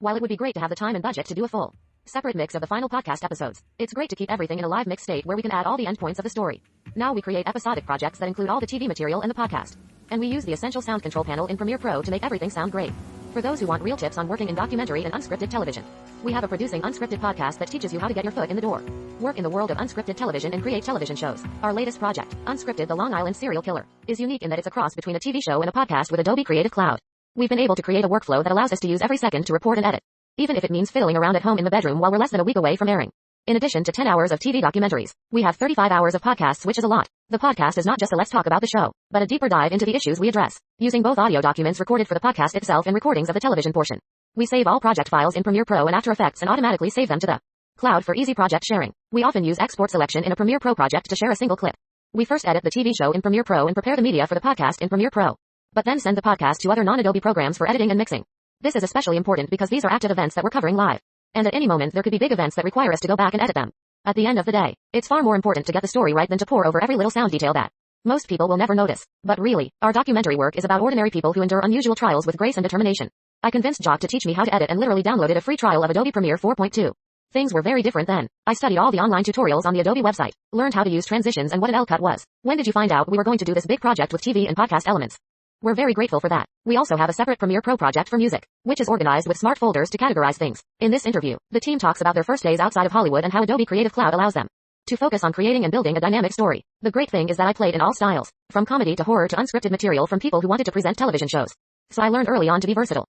While it would be great to have the time and budget to do a full, separate mix of the final podcast episodes, it's great to keep everything in a live mix state where we can add all the endpoints of the story. Now we create episodic projects that include all the TV material and the podcast. And we use the essential sound control panel in Premiere Pro to make everything sound great. For those who want real tips on working in documentary and unscripted television, we have a Producing Unscripted podcast that teaches you how to get your foot in the door. Work in the world of unscripted television and create television shows. Our latest project, Unscripted the Long Island Serial Killer, is unique in that it's a cross between a TV show and a podcast with Adobe Creative Cloud. We've been able to create a workflow that allows us to use every second to report and edit, even if it means fiddling around at home in the bedroom while we're less than a week away from airing. In addition to 10 hours of TV documentaries, we have 35 hours of podcasts, which is a lot. The podcast is not just a let's talk about the show, but a deeper dive into the issues we address, using both audio documents recorded for the podcast itself and recordings of the television portion. We save all project files in Premiere Pro and After Effects and automatically save them to the cloud for easy project sharing. We often use export selection in a Premiere Pro project to share a single clip. We first edit the TV show in Premiere Pro and prepare the media for the podcast in Premiere Pro, but then send the podcast to other non-Adobe programs for editing and mixing. This is especially important because these are active events that we're covering live, and at any moment there could be big events that require us to go back and edit them. At the end of the day, it's far more important to get the story right than to pore over every little sound detail that most people will never notice. But really, our documentary work is about ordinary people who endure unusual trials with grace and determination. I convinced Jock to teach me how to edit and literally downloaded a free trial of Adobe Premiere 4.2. Things were very different then. I studied all the online tutorials on the Adobe website, learned how to use transitions and what an L-cut was. When did you find out we were going to do this big project with TV and podcast elements? We're very grateful for that. We also have a separate Premiere Pro project for music, which is organized with smart folders to categorize things. In this interview, the team talks about their first days outside of Hollywood and how Adobe Creative Cloud allows them to focus on creating and building a dynamic story. The great thing is that I played in all styles, from comedy to horror to unscripted material from people who wanted to present television shows. So I learned early on to be versatile.